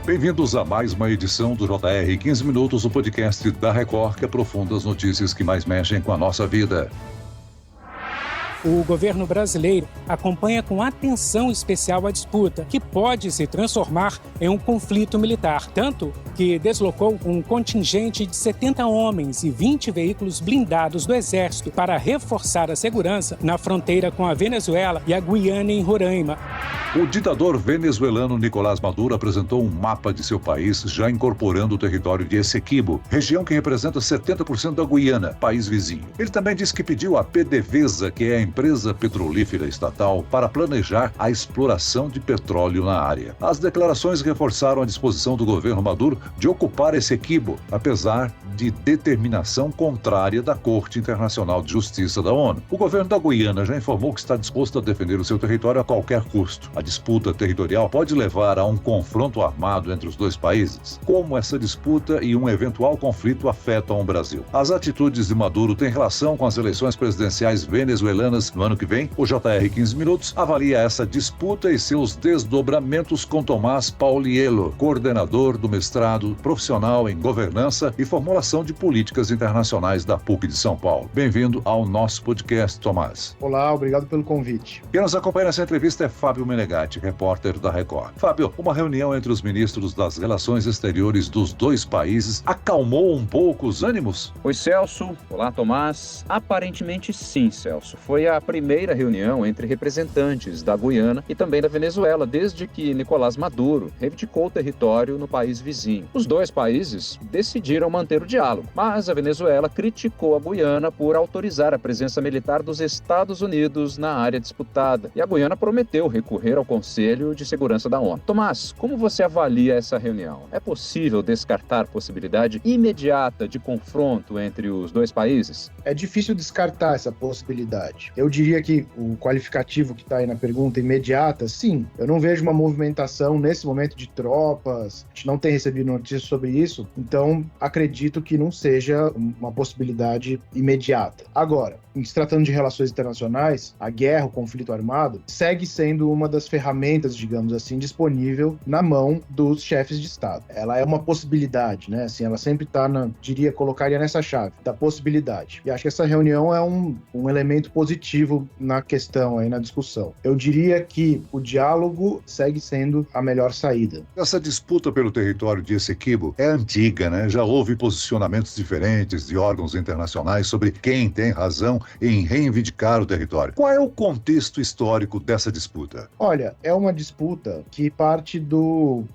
Bem-vindos a mais uma edição do JR 15 Minutos, o podcast da Record que aprofunda as notícias que mais mexem com a nossa vida. O governo brasileiro acompanha com atenção especial a disputa, que pode se transformar em um conflito militar, tanto que deslocou um contingente de 70 homens e 20 veículos blindados do Exército para reforçar a segurança na fronteira com a Venezuela e a Guiana em Roraima. O ditador venezuelano Nicolás Maduro apresentou um mapa de seu país, já incorporando o território de Essequibo, região que representa 70% da Guiana, país vizinho. Ele também disse que pediu à PDVSA, que é a empresa petrolífera estatal, para planejar a exploração de petróleo na área. As declarações reforçaram a disposição do governo Maduro de ocupar Essequibo, apesar de determinação contrária da Corte Internacional de Justiça da ONU. O governo da Guiana já informou que está disposto a defender o seu território a qualquer custo. A disputa territorial pode levar a um confronto armado entre os dois países. Como essa disputa e um eventual conflito afetam o Brasil? As atitudes de Maduro têm relação com as eleições presidenciais venezuelanas no ano que vem? O JR 15 Minutos avalia essa disputa e seus desdobramentos com Tomás Pauliello, coordenador do mestrado profissional em governança e formulação de políticas internacionais da PUC de São Paulo. Bem-vindo ao nosso podcast, Tomás. Olá, obrigado pelo convite. Quem nos acompanha nessa entrevista é Fábio Menegatti, repórter da Record. Fábio, uma reunião entre os ministros das Relações Exteriores dos dois países acalmou um pouco os ânimos? Oi, Celso. Olá, Tomás. Aparentemente sim, Celso. Foi a primeira reunião entre representantes da Guiana e também da Venezuela, desde que Nicolás Maduro reivindicou o território no país vizinho. Os dois países decidiram manter o diálogo, mas a Venezuela criticou a Guiana por autorizar a presença militar dos Estados Unidos na área disputada, e a Guiana prometeu recorrer ao Conselho de Segurança da ONU. Tomás, como você avalia essa reunião? É possível descartar a possibilidade imediata de confronto entre os dois países? É difícil descartar essa possibilidade. Eu diria que o qualificativo que está aí na pergunta, imediata, sim. Eu não vejo uma movimentação nesse momento de tropas, a gente não tem recebido notícias sobre isso, então acredito que não seja uma possibilidade imediata. Agora, em se tratando de relações internacionais, a guerra, o conflito armado, segue sendo uma das ferramentas, digamos assim, disponível na mão dos chefes de Estado. Ela é uma possibilidade, né? Assim, ela sempre está, colocaria nessa chave da possibilidade. E acho que essa reunião é um elemento positivo na questão, aí, na discussão. Eu diria que o diálogo segue sendo a melhor saída. Essa disputa pelo território de Essequibo é antiga, né? Já houve posicionamentos diferentes de órgãos internacionais sobre quem tem razão em reivindicar o território. Qual é o contexto histórico dessa disputa? Olha, é uma disputa que parte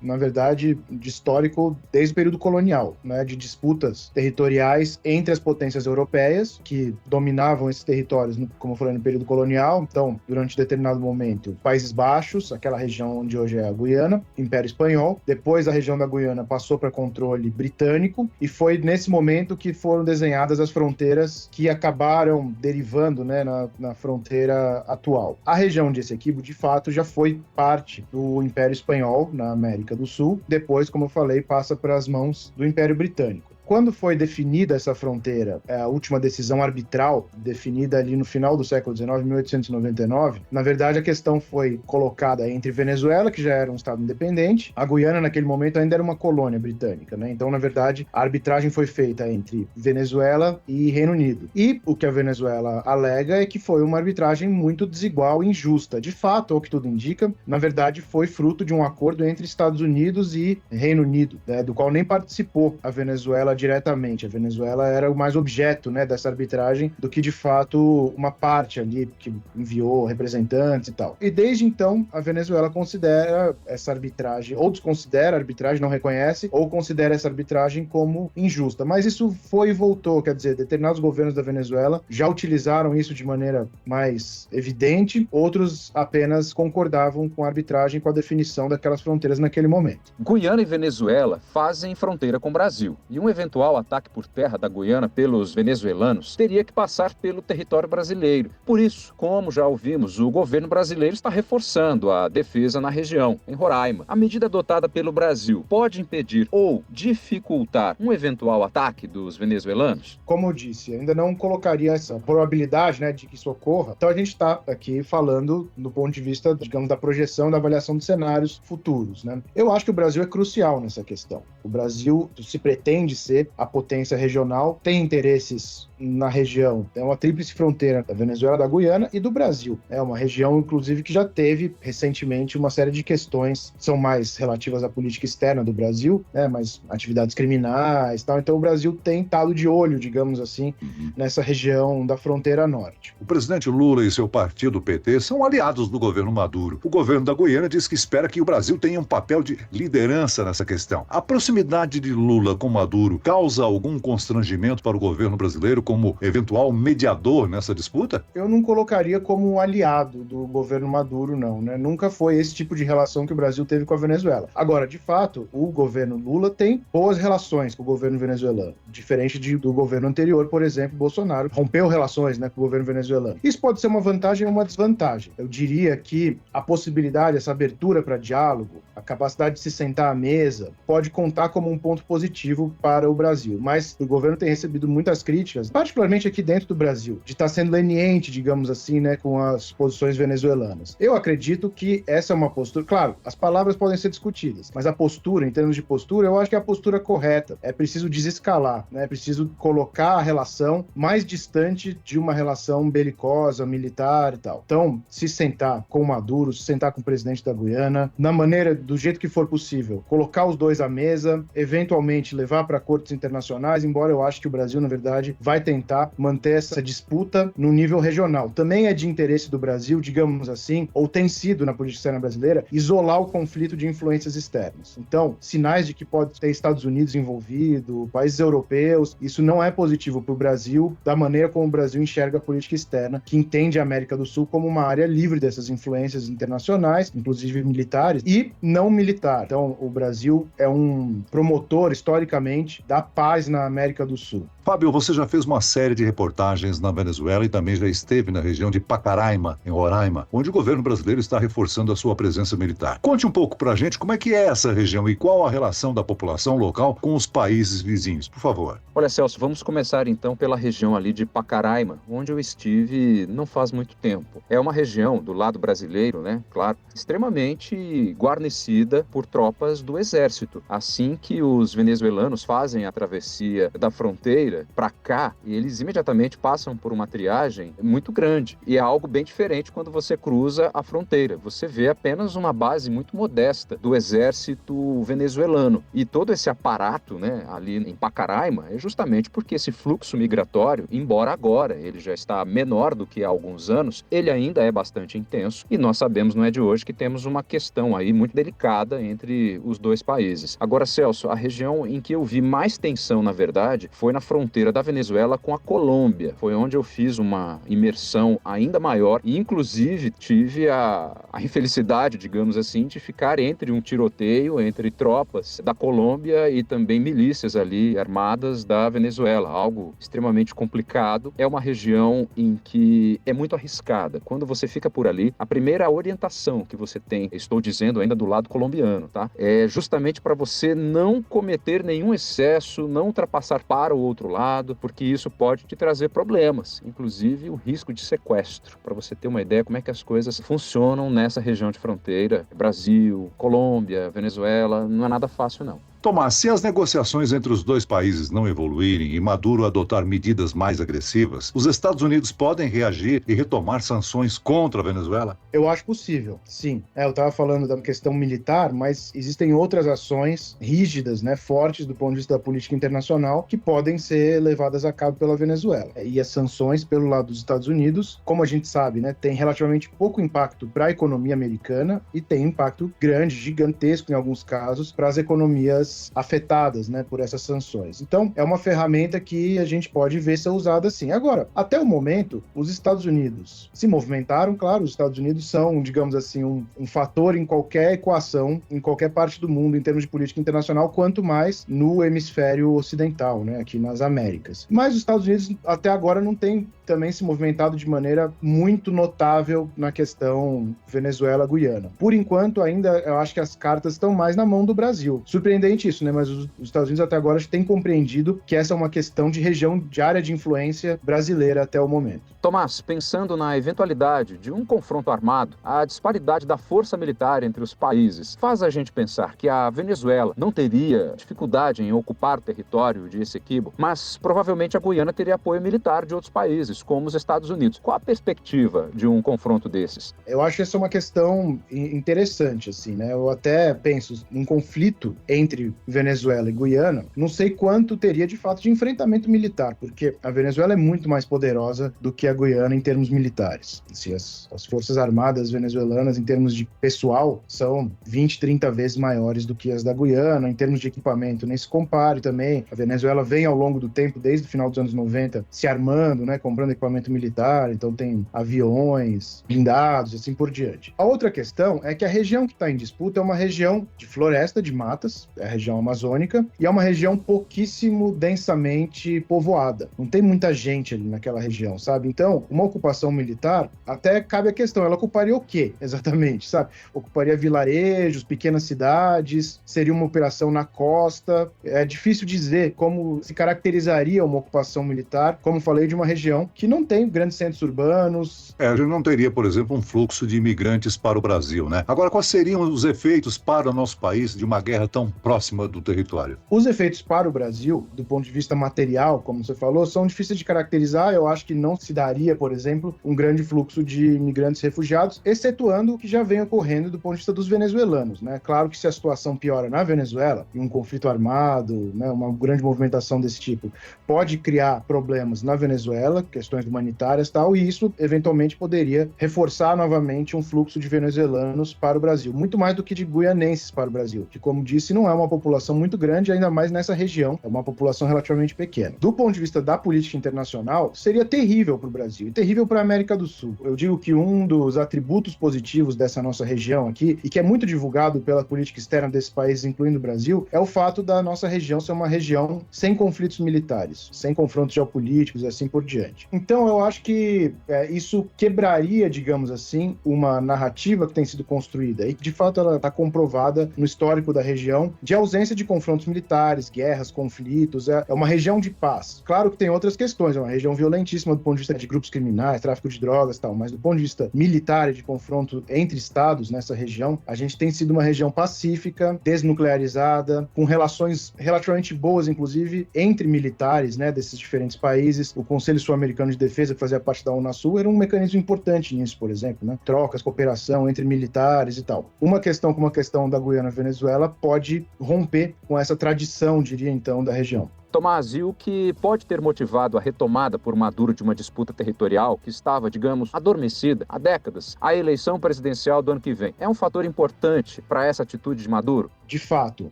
na verdade, de histórico desde o período colonial, né, de disputas territoriais entre as potências europeias que dominavam esses territórios, como eu falei, no período colonial. Então, durante determinado momento, Países Baixos, aquela região onde hoje é a Guiana, Império Espanhol. Depois, a região da Guiana passou para controle britânico e foi nesse momento que foram desenhadas as fronteiras que acabaram derivando, né, na fronteira atual. A região de Essequibo, de fato, já foi parte do Império Espanhol na América do Sul. Depois, como eu falei, passa para as mãos do Império Britânico. Quando foi definida essa fronteira, a última decisão arbitral, definida ali no final do século XIX, 1899, na verdade a questão foi colocada entre Venezuela, que já era um estado independente, a Guiana naquele momento ainda era uma colônia britânica, né? Então, na verdade, a arbitragem foi feita entre Venezuela e Reino Unido. E o que a Venezuela alega é que foi uma arbitragem muito desigual e injusta. De fato, ao que tudo indica, na verdade foi fruto de um acordo entre Estados Unidos e Reino Unido, né? Do qual nem participou a Venezuela diretamente. A Venezuela era o mais objeto, né, dessa arbitragem do que, de fato, uma parte ali que enviou representantes e tal. E desde então, a Venezuela considera essa arbitragem, ou desconsidera a arbitragem, não reconhece, ou considera essa arbitragem como injusta. Mas isso foi e voltou, quer dizer, determinados governos da Venezuela já utilizaram isso de maneira mais evidente, outros apenas concordavam com a arbitragem, com a definição daquelas fronteiras naquele momento. Guiana e Venezuela fazem fronteira com o Brasil, e um eventual eventual ataque por terra da Guiana pelos venezuelanos teria que passar pelo território brasileiro. Por isso, como já ouvimos, o governo brasileiro está reforçando a defesa na região, em Roraima. A medida adotada pelo Brasil pode impedir ou dificultar um eventual ataque dos venezuelanos? Como eu disse, ainda não colocaria essa probabilidade, né, de que isso ocorra. Então a gente está aqui falando do ponto de vista, digamos, da projeção, da avaliação de cenários futuros, né? Eu acho que o Brasil é crucial nessa questão. O Brasil se pretende ser a potência regional, tem interesses na região. É uma tríplice fronteira da Venezuela, da Guiana e do Brasil. É uma região, inclusive, que já teve recentemente uma série de questões que são mais relativas à política externa do Brasil, né, mas atividades criminais e tal. Então o Brasil tem estado de olho, digamos assim, nessa região da fronteira norte. O presidente Lula e seu partido PT são aliados do governo Maduro. O governo da Guiana diz que espera que o Brasil tenha um papel de liderança nessa questão. A proximidade de Lula com Maduro causa algum constrangimento para o governo brasileiro como eventual mediador nessa disputa? Eu não colocaria como um aliado do governo Maduro, não, né? Nunca foi esse tipo de relação que o Brasil teve com a Venezuela. Agora, de fato, o governo Lula tem boas relações com o governo venezuelano, diferente do governo anterior, por exemplo, Bolsonaro rompeu relações, né, com o governo venezuelano. Isso pode ser uma vantagem ou uma desvantagem. Eu diria que a possibilidade, essa abertura para diálogo, a capacidade de se sentar à mesa, pode contar como um ponto positivo para o Brasil. Mas o governo tem recebido muitas críticas, particularmente aqui dentro do Brasil, de estar sendo leniente, digamos assim, né, com as posições venezuelanas. Eu acredito que essa é uma postura... Claro, as palavras podem ser discutidas, mas a postura, em termos de postura, eu acho que é a postura correta. É preciso desescalar, né? É preciso colocar a relação mais distante de uma relação belicosa, militar e tal. Então, se sentar com o Maduro, se sentar com o presidente da Guiana, na maneira, do jeito que for possível, colocar os dois à mesa, eventualmente levar para cortes internacionais, embora eu acho que o Brasil, na verdade, vai tentar manter essa disputa no nível regional. Também é de interesse do Brasil, digamos assim, ou tem sido na política externa brasileira, isolar o conflito de influências externas. Então, sinais de que pode ter Estados Unidos envolvido, países europeus, isso não é positivo para o Brasil, da maneira como o Brasil enxerga a política externa, que entende a América do Sul como uma área livre dessas influências internacionais, inclusive militares, e não militar. Então, o Brasil é um promotor, historicamente, da paz na América do Sul. Fábio, você já fez uma série de reportagens na Venezuela e também já esteve na região de Pacaraima, em Roraima, onde o governo brasileiro está reforçando a sua presença militar. Conte um pouco pra gente como é que é essa região e qual a relação da população local com os países vizinhos, por favor. Olha, Celso, vamos começar então pela região ali de Pacaraima, onde eu estive não faz muito tempo. É uma região do lado brasileiro, né, claro, extremamente guarnecida por tropas do exército. Assim que os venezuelanos fazem a travessia da fronteira para cá, eles imediatamente passam por uma triagem muito grande. E é algo bem diferente quando você cruza a fronteira. Você vê apenas uma base muito modesta do exército venezuelano. E todo esse aparato, né, ali em Pacaraima é justamente porque esse fluxo migratório, embora agora ele já está menor do que há alguns anos, ele ainda é bastante intenso. E nós sabemos, não é de hoje, que temos uma questão aí muito delicada entre os dois países. Agora, Celso, a região em que eu vi mais tensão, na verdade, foi na fronteira da Venezuela com a Colômbia. Foi onde eu fiz uma imersão ainda maior e, inclusive, tive a infelicidade, digamos assim, de ficar entre um tiroteio entre tropas da Colômbia e também milícias ali armadas da Venezuela. Algo extremamente complicado. É uma região em que é muito arriscada. Quando você fica por ali, a primeira orientação que você tem, estou dizendo ainda do lado colombiano, tá? É justamente para você não cometer nenhum excesso, não ultrapassar para o outro lado, porque isso pode te trazer problemas, inclusive o risco de sequestro. Para você ter uma ideia como é que as coisas funcionam nessa região de fronteira, Brasil, Colômbia, Venezuela, não é nada fácil não. Tomás, se as negociações entre os dois países não evoluírem e Maduro adotar medidas mais agressivas, os Estados Unidos podem reagir e retomar sanções contra a Venezuela? Eu acho possível, sim. Eu estava falando da questão militar, mas existem outras ações rígidas, né, fortes do ponto de vista da política internacional, que podem ser levadas a cabo pela Venezuela. E as sanções pelo lado dos Estados Unidos, como a gente sabe, né, tem relativamente pouco impacto para a economia americana e tem impacto grande, gigantesco em alguns casos, para as economias economias afetadas, né, por essas sanções. Então, é uma ferramenta que a gente pode ver ser usada assim. Agora, até o momento, os Estados Unidos se movimentaram, claro, os Estados Unidos são, digamos assim, um fator em qualquer equação, em qualquer parte do mundo, em termos de política internacional, quanto mais no hemisfério ocidental, né, aqui nas Américas. Mas os Estados Unidos, até agora, não têm também se movimentado de maneira muito notável na questão Venezuela-Guiana. Por enquanto, ainda, eu acho que as cartas estão mais na mão do Brasil. Surpreendente isso, né? Mas os Estados Unidos até agora têm compreendido que essa é uma questão de região, de área de influência brasileira até o momento. Tomás, pensando na eventualidade de um confronto armado, a disparidade da força militar entre os países faz a gente pensar que a Venezuela não teria dificuldade em ocupar o território de Essequibo, mas provavelmente a Guiana teria apoio militar de outros países, como os Estados Unidos. Qual a perspectiva de um confronto desses? Eu acho essa uma questão interessante, assim, né? Eu até penso em conflito entre Venezuela e Guiana, não sei quanto teria de fato de enfrentamento militar, porque a Venezuela é muito mais poderosa do que a Guiana em termos militares. Assim, as forças armadas venezuelanas, em termos de pessoal, são 20, 30 vezes maiores do que as da Guiana. Em termos de equipamento, nem se compare também. A Venezuela vem ao longo do tempo, desde o final dos anos 90, se armando, né, comprando equipamento militar, então tem aviões, blindados, assim por diante. A outra questão é que a região que está em disputa é uma região de floresta, de matas, é a região amazônica, e é uma região pouquíssimo densamente povoada. Não tem muita gente ali naquela região, sabe? Então, uma ocupação militar, até cabe a questão, ela ocuparia o quê, exatamente, sabe? Ocuparia vilarejos, pequenas cidades, seria uma operação na costa. É difícil dizer como se caracterizaria uma ocupação militar, como falei, de uma região que não tem grandes centros urbanos. A gente não teria, por exemplo, um fluxo de imigrantes para o Brasil, né? Agora, quais seriam os efeitos para o nosso país de uma guerra tão próxima do território? Os efeitos para o Brasil, do ponto de vista material, como você falou, são difíceis de caracterizar. Eu acho que não se daria, por exemplo, um grande fluxo de imigrantes refugiados, excetuando o que já vem ocorrendo do ponto de vista dos venezuelanos, né? Claro que se a situação piora na Venezuela, e um conflito armado, né, uma grande movimentação desse tipo, pode criar problemas na Venezuela, questões humanitárias e tal, e isso eventualmente poderia reforçar novamente um fluxo de venezuelanos para o Brasil, muito mais do que de guianenses para o Brasil, que, como disse, não é uma população muito grande, ainda mais nessa região, é uma população relativamente pequena. Do ponto de vista da política internacional, seria terrível para o Brasil e terrível para a América do Sul. Eu digo que um dos atributos positivos dessa nossa região aqui, e que é muito divulgado pela política externa desses países, incluindo o Brasil, é o fato da nossa região ser uma região sem conflitos militares, sem confrontos geopolíticos e assim por diante. Então, eu acho que isso quebraria, digamos assim, uma narrativa que tem sido construída e que, de fato, ela está comprovada no histórico da região de ausência de confrontos militares, guerras, conflitos. É uma região de paz. Claro que tem outras questões, é uma região violentíssima do ponto de vista de grupos criminais, tráfico de drogas e tal, mas do ponto de vista militar e de confronto entre estados nessa região, a gente tem sido uma região pacífica, desnuclearizada, com relações relativamente boas, inclusive, entre militares, né, desses diferentes países. O Conselho Sul-Americano de Defesa, que fazia parte da Unasul, era um mecanismo importante nisso, por exemplo, né? Trocas, cooperação entre militares e tal. Uma questão como a questão da Guiana-Venezuela pode romper com essa tradição, diria então, da região. Tomás, e o que pode ter motivado a retomada por Maduro de uma disputa territorial que estava, digamos, adormecida há décadas, a eleição presidencial do ano que vem, é um fator importante para essa atitude de Maduro? De fato,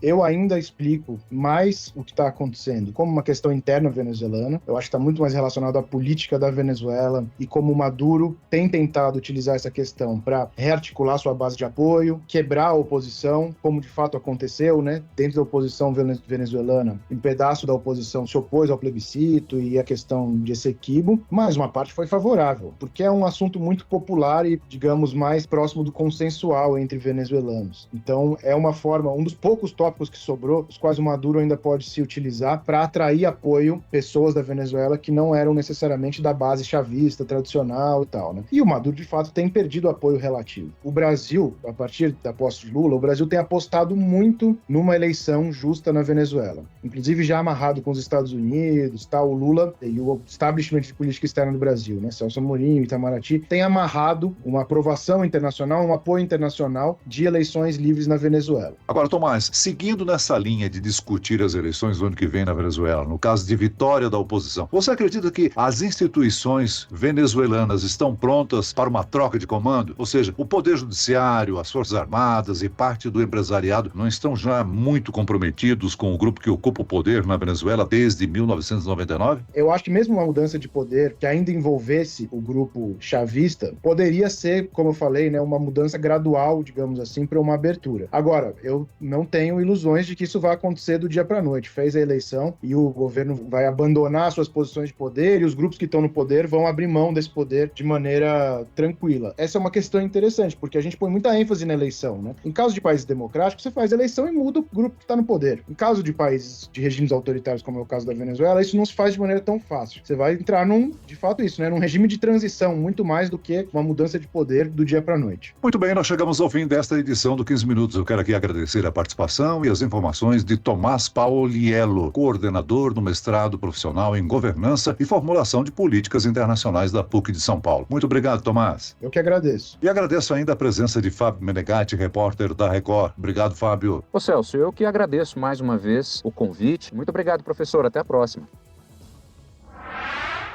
eu ainda explico mais o que está acontecendo como uma questão interna venezuelana. Eu acho que está muito mais relacionado à política da Venezuela e como o Maduro tem tentado utilizar essa questão para rearticular sua base de apoio, quebrar a oposição, como de fato aconteceu, né? Dentro da oposição venezuelana, um pedaço da oposição se opôs ao plebiscito e a questão de Essequibo, mas uma parte foi favorável, porque é um assunto muito popular e, digamos, mais próximo do consensual entre venezuelanos. Então, é uma forma, um dos poucos tópicos que sobrou, os quais o Maduro ainda pode se utilizar para atrair apoio pessoas da Venezuela que não eram necessariamente da base chavista, tradicional e tal, né? E o Maduro, de fato, tem perdido apoio relativo. O Brasil, a partir da posse de Lula, o Brasil tem apostado muito numa eleição justa na Venezuela. Inclusive, já amarrado com os Estados Unidos, tal, o Lula e o establishment de política externa do Brasil, né? Celso Amorim, Itamaraty, tem amarrado uma aprovação internacional, um apoio internacional de eleições livres na Venezuela. Agora, Tomás, seguindo nessa linha de discutir as eleições do ano que vem na Venezuela, no caso de vitória da oposição, você acredita que as instituições venezuelanas estão prontas para uma troca de comando? Ou seja, o Poder Judiciário, as Forças Armadas e parte do empresariado não estão já muito comprometidos com o grupo que ocupa o poder na Venezuela desde 1999? Eu acho que mesmo uma mudança de poder que ainda envolvesse o grupo chavista, poderia ser, como eu falei, né, uma mudança gradual, digamos assim, para uma abertura. Agora, eu não tenho ilusões de que isso vai acontecer do dia para a noite. Fez a eleição e o governo vai abandonar suas posições de poder e os grupos que estão no poder vão abrir mão desse poder de maneira tranquila. Essa é uma questão interessante, porque a gente põe muita ênfase na eleição, né? Em caso de países democráticos, você faz eleição e muda o grupo que está no poder. Em caso de países de regimes autoritários, como é o caso da Venezuela, isso não se faz de maneira tão fácil. Você vai entrar de fato isso, né? Num regime de transição, muito mais do que uma mudança de poder do dia para a noite. Muito bem, nós chegamos ao fim desta edição do 15 Minutos. Eu quero aqui agradecer a participação e as informações de Tomás Pauliello, coordenador do mestrado profissional em governança e formulação de políticas internacionais da PUC de São Paulo. Muito obrigado, Tomás. Eu que agradeço. E agradeço ainda a presença de Fábio Menegatti, repórter da Record. Obrigado, Fábio. Ô Celso, eu que agradeço mais uma vez o convite. Muito obrigado, professor. Até a próxima.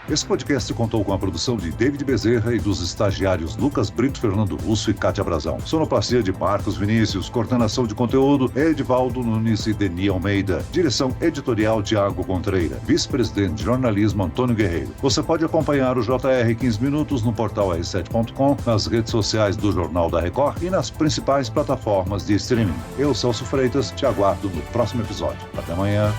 Esse podcast contou com a produção de David Bezerra e dos estagiários Lucas Brito, Fernando Russo e Kátia Brazão. Sonoplastia de Marcos Vinícius, coordenação de conteúdo Edivaldo Nunes e Deni Almeida. Direção editorial Tiago Contreira. Vice-presidente de jornalismo Antônio Guerreiro. Você pode acompanhar o JR 15 Minutos no portal r7.com, nas redes sociais do Jornal da Record e nas principais plataformas de streaming. Eu, Celso Freitas, te aguardo no próximo episódio. Até amanhã.